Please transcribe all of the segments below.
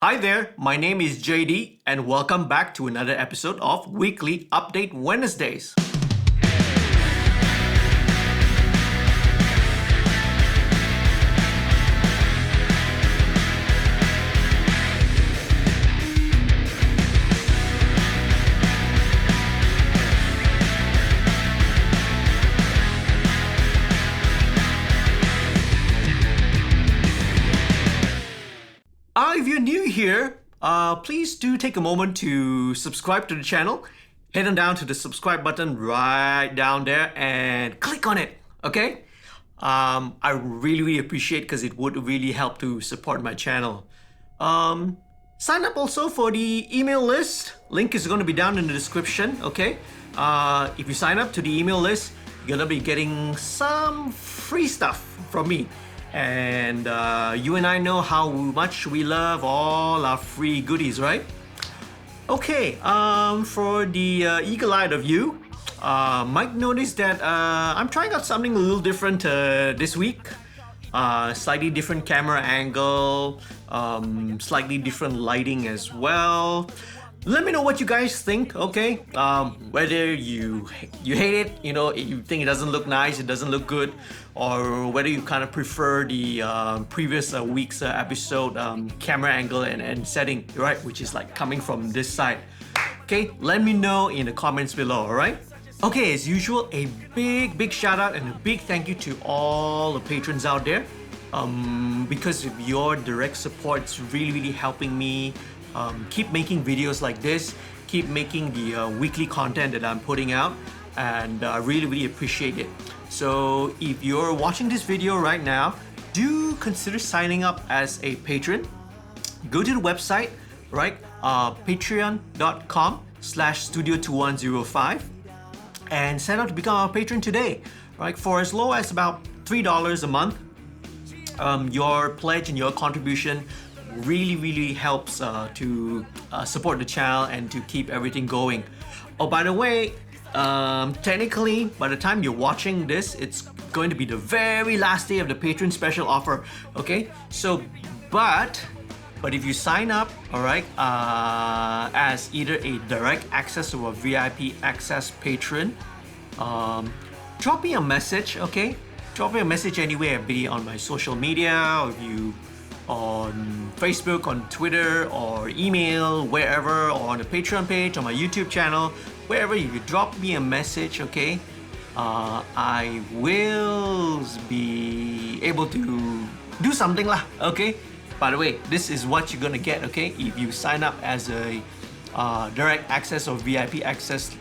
Hi there, my name is JD, and welcome back to another episode of Weekly Update Wednesdays. If you're new here, please do take a moment to subscribe to the channel. Head on down to the subscribe button right down there and click on it, okay? I really appreciate because it would really help to support my channel. Sign up also for the email list. Link is going to be down in the description, okay? If you sign up to the email list, you're going to be getting some free stuff from me. And you and I know how much we love all our free goodies, right? Okay, for the eagle-eyed of you, might notice that I'm trying out something a little different this week. Slightly different camera angle, slightly different lighting as well. Let me know what you guys think, okay? Whether you hate it, you think it doesn't look nice, it doesn't look good, or whether you kind of prefer the previous week's episode camera angle and setting, right? Which is like coming from this side. Okay, let me know in the comments below, alright? Okay, as usual, a big shout out and a big thank you to all the patrons out there. Because of your direct support, it's really helping me keep making videos like this, keep making the weekly content that I'm putting out, and I really appreciate it. So if you're watching this video right now, do consider signing up as a patron. Go to the website, right? patreon.com/studio2105 and sign up to become a patron today, right? For as low as about $3 a month, your pledge and your contribution really helps to support the channel and to keep everything going. Oh, by the way, technically, by the time you're watching this, it's going to be the very last day of the patron special offer. Okay, so but if you sign up, all right, as either a direct access or a VIP access patron, drop me a message. Okay, drop me a message anywhere, be it on my social media, or if you on Facebook, on Twitter, or email, wherever, or on the Patreon page, on my YouTube channel, wherever you drop me a message, okay, I will be able to do something lah, okay? By the way, this is what you're gonna get, okay, if you sign up as a direct access or VIP access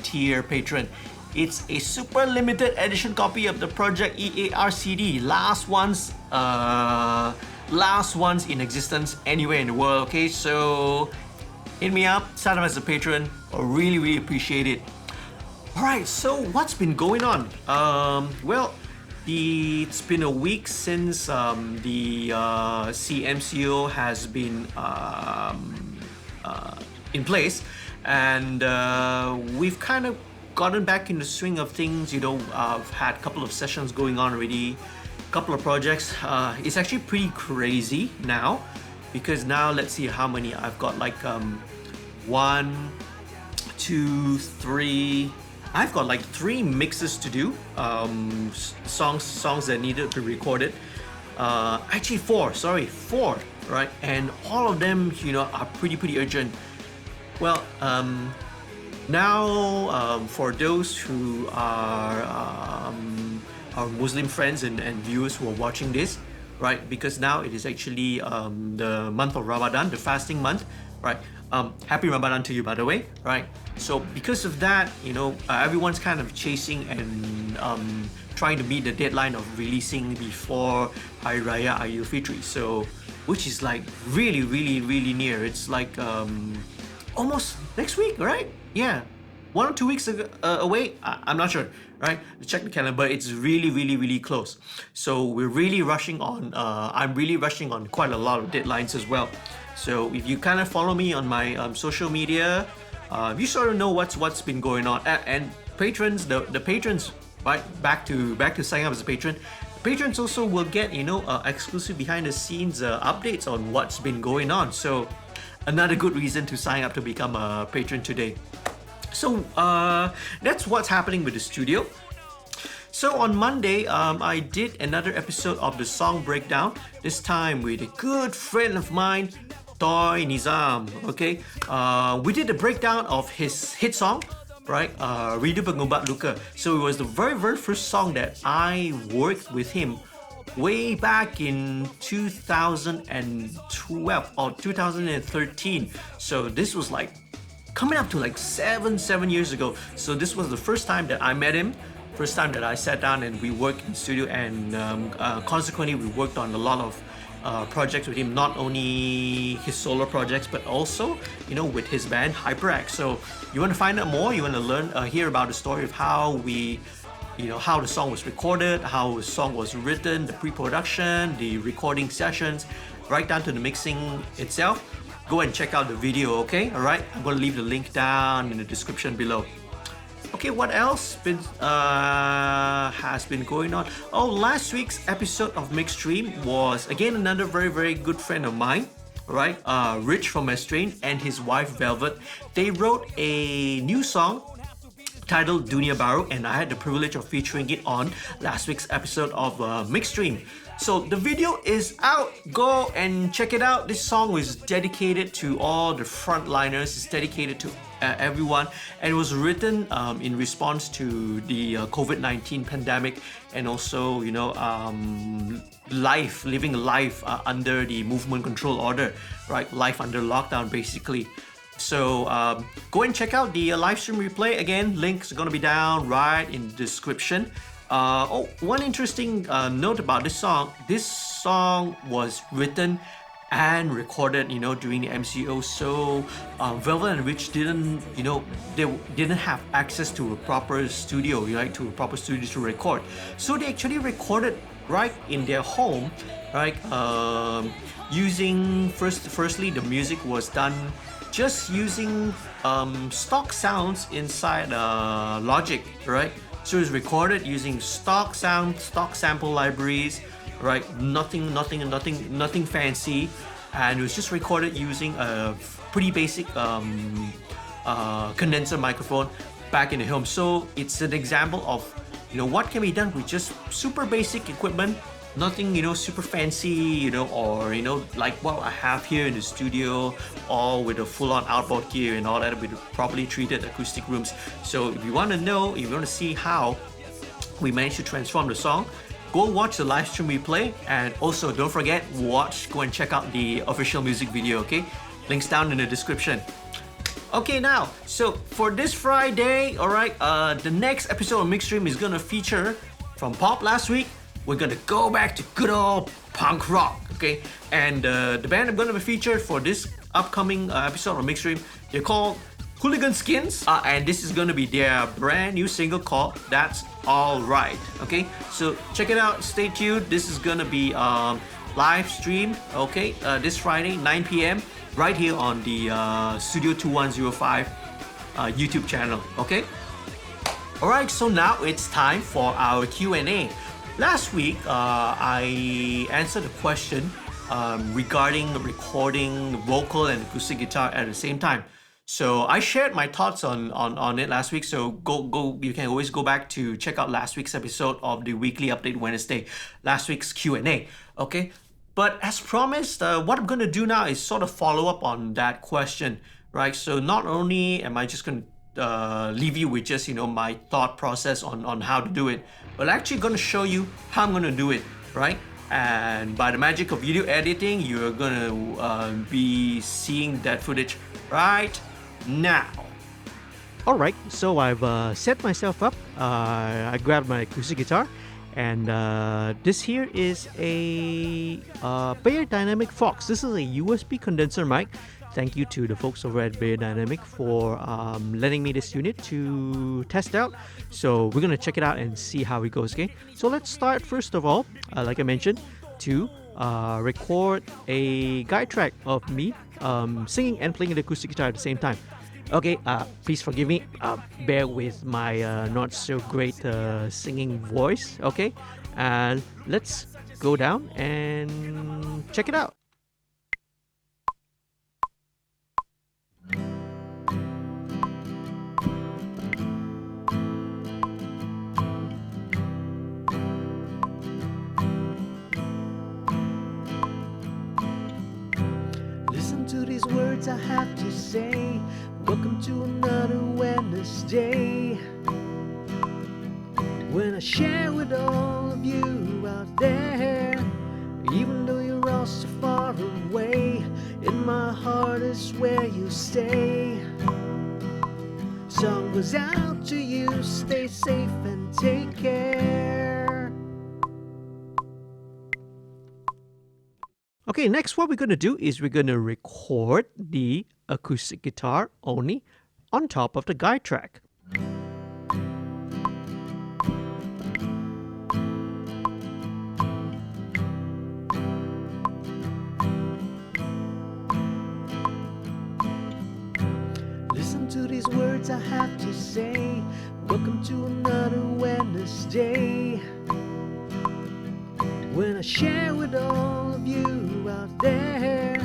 tier patron. It's a super limited edition copy of the Project EAR CD, last ones in existence anywhere in the world, okay? So hit me up, sign up as a patron. I really appreciate it. Alright, so what's been going on? Well, it's been a week since the CMCO has been in place, and we've kind of gotten back in the swing of things. I've had a couple of sessions going on already, couple of projects. It's actually pretty crazy now, because now let's see how many I've got. Like 1, 2, 3. I've got like 3 mixes to do. Songs that needed to be recorded. Actually 4. Sorry, 4. Right, and all of them, are pretty urgent. Well, now for those who are our Muslim friends and viewers who are watching this, right? Because now it is actually the month of Ramadan, the fasting month, right? Happy Ramadan to you, by the way, right? So because of that, everyone's kind of chasing and trying to meet the deadline of releasing before Hari Raya Idul Fitri. So, which is like really near. It's like almost next week, right? Yeah. 1 or 2 weeks away, I'm not sure, right? Check the calendar, but it's really close. So we're really rushing on, I'm really rushing on quite a lot of deadlines as well. So if you kind of follow me on my social media, you sort of know what's been going on. And patrons, the patrons, right? Back to signing up as a patron. Patrons also will get, exclusive behind the scenes updates on what's been going on. So another good reason to sign up to become a patron today. So that's what's happening with the studio. So on Monday, I did another episode of the song breakdown, this time with a good friend of mine, Toy Nizam. Okay, we did a breakdown of his hit song, right? Rindu Pengubah Luka. So it was the very first song that I worked with him way back in 2012 or 2013. So this was like coming up to like seven years ago. So this was the first time that I met him, first time that I sat down and we worked in the studio, and consequently we worked on a lot of projects with him, not only his solo projects but also with his band HyperX. So you want to find out more, you want to learn, hear about the story of how we how the song was recorded, how the song was written, the pre-production, the recording sessions, right down to the mixing itself, go and check out the video, okay? Alright, I'm going to leave the link down in the description below. Okay, what else has been going on? Oh, last week's episode of MixStream was again another very good friend of mine, right? Rich from MixStream and his wife Velvet. They wrote a new song titled Dunia Baru, and I had the privilege of featuring it on last week's episode of MixStream. So the video is out, go and check it out. This song was dedicated to all the frontliners, it's dedicated to everyone, and it was written in response to the COVID-19 pandemic, and also living life under the movement control order, right? Life under lockdown basically. So go and check out the live stream replay. Again, links are gonna be down right in the description. One interesting note about this song was written and recorded during the MCO. So Velvet and Rich didn't have access to a proper studio, right, to a proper studio to record. So they actually recorded right in their home, right, using firstly the music was done just using stock sounds inside Logic, right? So it's recorded using stock sound, stock sample libraries, right? Nothing fancy, and it was just recorded using a pretty basic condenser microphone back in the home. So it's an example of what can be done with just super basic equipment. Nothing super fancy, or like what I have here in the studio, all with a full-on outboard gear and all that, with properly treated acoustic rooms. So if you want to see how we managed to transform the song, go watch the live stream replay, and also don't forget, go and check out the official music video, okay? Links down in the description. Okay, now, so for this Friday, alright, the next episode of MixStream is gonna feature, from pop last week, we're gonna go back to good old punk rock, okay? And the band I'm gonna be featured for this upcoming episode of MixStream, they're called Hooligan Skins, and this is gonna be their brand new single called That's Alright, okay? So check it out, stay tuned. This is gonna be live stream, okay? This Friday, 9 p.m. right here on the Studio 2105 YouTube channel, okay? Alright, so now it's time for our Q&A. Last week, I answered a question regarding recording vocal and acoustic guitar at the same time. So I shared my thoughts on it last week. So you can always go back to check out last week's episode of the Weekly Update Wednesday, last week's Q&A. Okay, but as promised, what I'm going to do now is sort of follow up on that question, right? So not only am I just going to leave you with just my thought process on how to do it, but actually going to show you how I'm going to do it, right? And by the magic of video editing, you're going to be seeing that footage right now. Alright, so I've set myself up. I grabbed my acoustic guitar, and this here is a Bayer Dynamic Fox. This is a USB condenser mic. Thank you to the folks over at Bayer Dynamic for lending me this unit to test out. So we're gonna check it out and see how it goes, okay? So let's start first of all, like I mentioned, to record a guide track of me singing and playing the acoustic guitar at the same time. Okay, please forgive me. Bear with my not so great singing voice. Okay, and let's go down and check it out. Listen to these words I have to say. Welcome to another Wednesday, when I share with all of you out there. Even though you're all so far away, in my heart is where you stay. Song goes out to you, stay safe and take care. Okay, next what we're going to do is we're going to record the acoustic guitar only on top of the guide track. Listen to these words I have to say. Welcome to another Wednesday, when I share with all of you out there.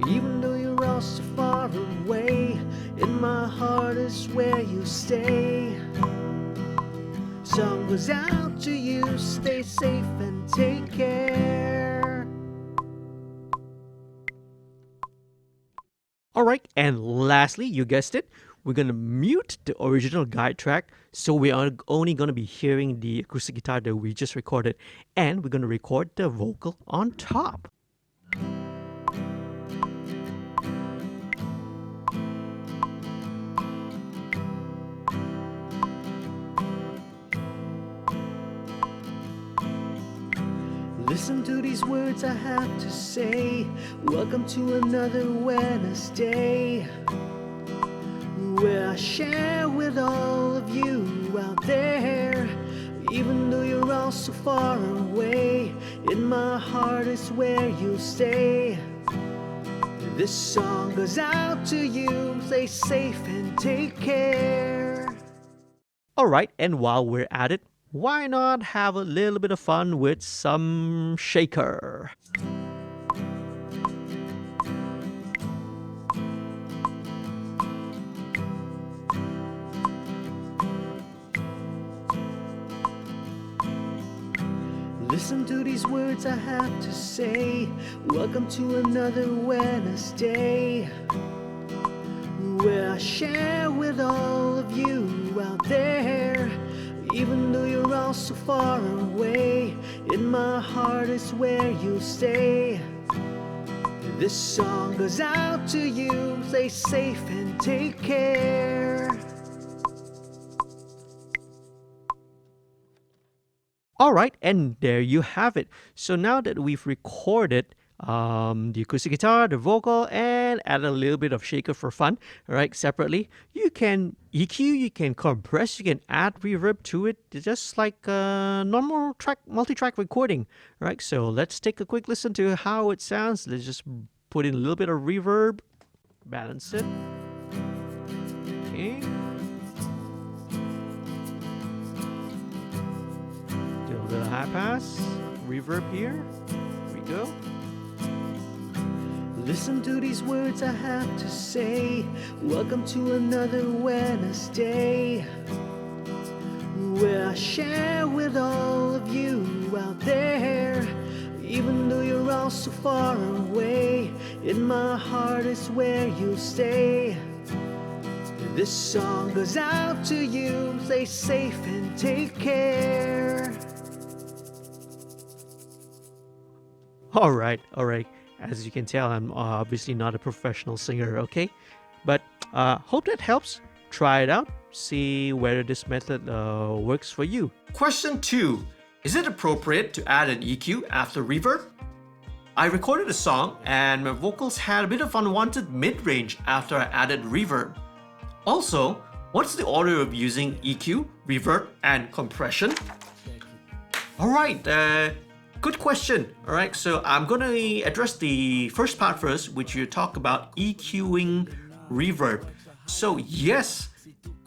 Even though you're all so far away, in my heart is where you stay. Song goes out to you, stay safe and take care. Alright, and lastly, you guessed it, we're going to mute the original guide track, so we are only going to be hearing the acoustic guitar that we just recorded, and we're going to record the vocal on top. Listen to these words I have to say. Welcome to another Wednesday, where I share with all of you out there. Even though you're all so far away, in my heart is where you stay. This song goes out to you, stay safe and take care. Alright, and while we're at it, why not have a little bit of fun with some shaker? Listen to these words I have to say. Welcome to another Wednesday, where I share with all of you out there. Even though you're all so far away, in my heart is where you stay. This song goes out to you, stay safe and take care. Alright, and there you have it. So now that we've recorded the acoustic guitar, the vocal, and add a little bit of shaker for fun, right, separately, you can EQ, you can compress, you can add reverb to it, just like a normal multi-track recording, right? So let's take a quick listen to how it sounds. Let's just put in a little bit of reverb, balance it. Okay. Do a little high pass, reverb here. Here we go. Listen to these words I have to say. Welcome to another Wednesday, where I share with all of you out there. Even though you're all so far away, in my heart is where you stay. This song goes out to you, stay safe and take care. Alright. As you can tell, I'm obviously not a professional singer, okay? But hope that helps. Try it out. See whether this method works for you. Question 2. Is it appropriate to add an EQ after reverb? I recorded a song and my vocals had a bit of unwanted mid-range after I added reverb. Also, what's the order of using EQ, reverb, and compression? Alright, good question. Alright, so I'm going to address the first part first, which you talk about EQing reverb. So yes,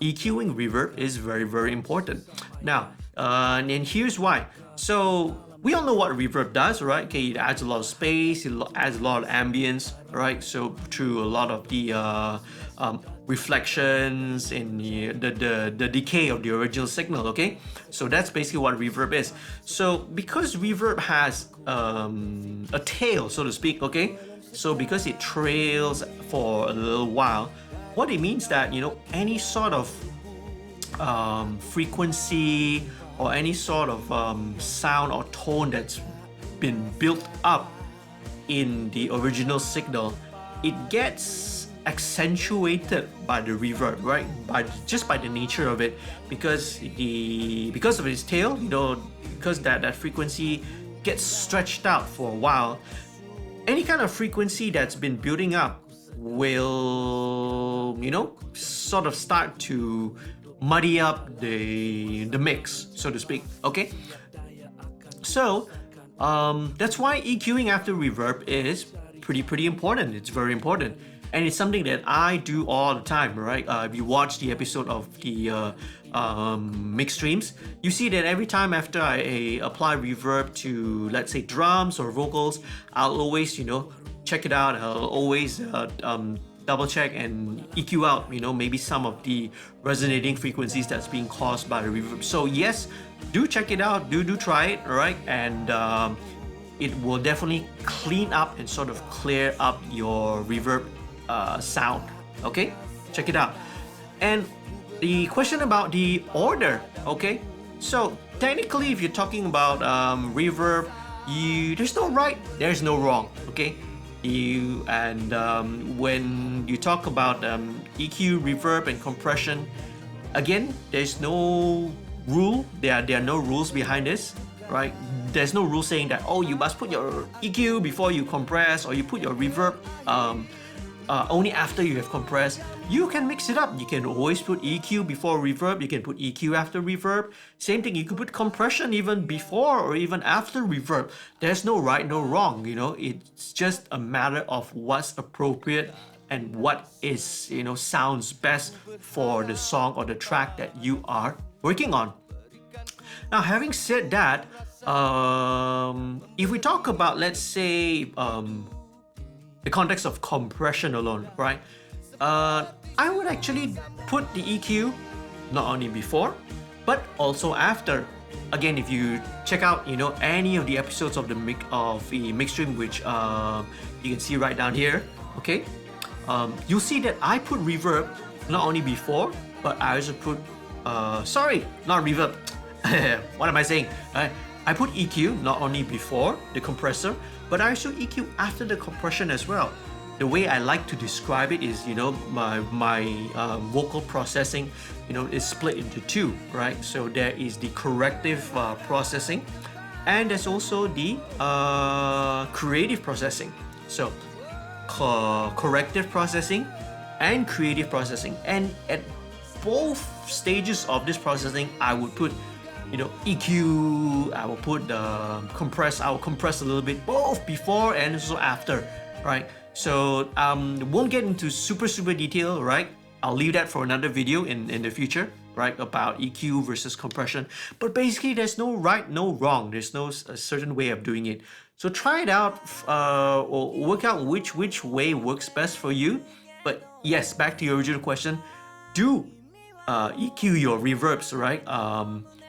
EQing reverb is very, very important. Now, and here's why. So we all know what reverb does, right? Okay, it adds a lot of space, it adds a lot of ambience, right? So through a lot of the reflections in the decay of the original signal, okay? So that's basically what reverb is. So because reverb has a tail, so to speak, okay? So because it trails for a little while, what it means that, any sort of frequency or any sort of sound or tone that's been built up in the original signal, it gets accentuated by the reverb, right? Just by the nature of it, because of its tail, because that frequency gets stretched out for a while. Any kind of frequency that's been building up will, sort of start to muddy up the mix, so to speak. Okay, so that's why EQing after reverb is pretty important. It's very important, and it's something that I do all the time, right? If you watch the episode of the MixStreams, you see that every time after I apply reverb to, let's say, drums or vocals, I'll always, check it out. I'll always double check and EQ out, maybe some of the resonating frequencies that's being caused by the reverb. So yes, do check it out, do try it, right? And it will definitely clean up and sort of clear up your reverb sound. Okay, check it out. And the question about the order, okay? So technically, if you're talking about reverb, there's no right, there's no wrong, okay? When you talk about EQ, reverb, and compression, again, there's no rule. There are no rules behind this, right? There's no rule saying that, oh, you must put your EQ before you compress, or you put your reverb only after you have compressed. You can mix it up. You can always put EQ before reverb. You can put EQ after reverb. Same thing, you could put compression even before or even after reverb. There's no right, no wrong. It's just a matter of what's appropriate and what is, sounds best for the song or the track that you are working on. Now, having said that, if we talk about, let's say, the context of compression alone, right? I would actually put the EQ not only before, but also after. Again, if you check out, any of the episodes of the MixStream, which you can see right down here, okay? You'll see that I put reverb not only before, but I also put, sorry, not reverb. What am I saying? I put EQ not only before the compressor, but I also EQ after the compression as well. The way I like to describe it is, my vocal processing, is split into two, right? So there is the corrective processing, and there's also the creative processing. So corrective processing and creative processing, and at both stages of this processing, I would put EQ, I will put compress, I will compress a little bit both before and also after, right? So won't get into super detail, right? I'll leave that for another video in the future, right? About EQ versus compression. But basically, there's no right, no wrong. There's no a certain way of doing it. So try it out or work out which way works best for you. But yes, back to your original question, do EQ your reverbs, right?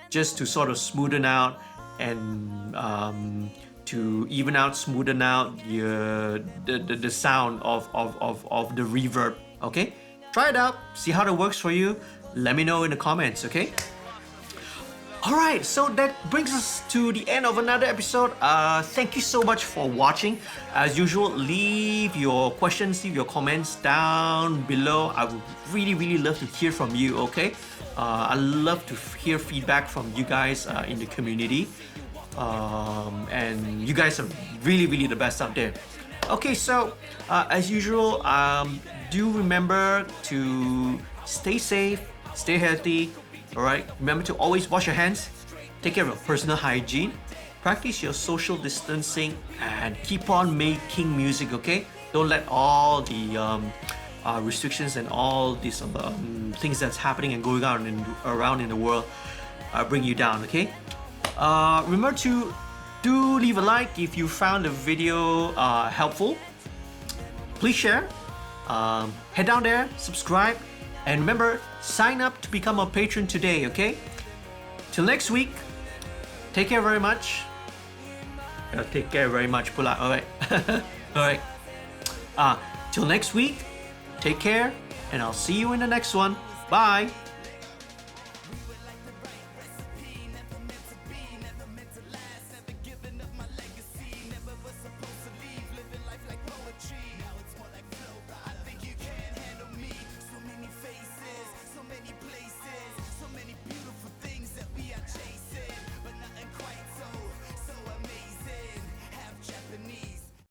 Just to sort of smoothen out and to even out, smoothen out the sound of the reverb. Okay, try it out, see how that works for you. Let me know in the comments. Okay. Alright, so that brings us to the end of another episode. Thank you so much for watching. As usual, leave your questions, leave your comments down below. I would really love to hear from you, okay? I love to hear feedback from you guys in the community. And you guys are really the best out there. Okay, so as usual, do remember to stay safe, stay healthy. Alright, remember to always wash your hands, take care of your personal hygiene, practice your social distancing, and keep on making music, okay? Don't let all the restrictions and all these things that's happening and going on around in the world bring you down. Okay. Remember to leave a like if you found the video helpful. Please share. Head down there, subscribe, and remember, sign up to become a patron today. Okay. Till next week. Take care very much. Take care very much pula. Alright. Alright. Till next week, take care, and I'll see you in the next one. Bye.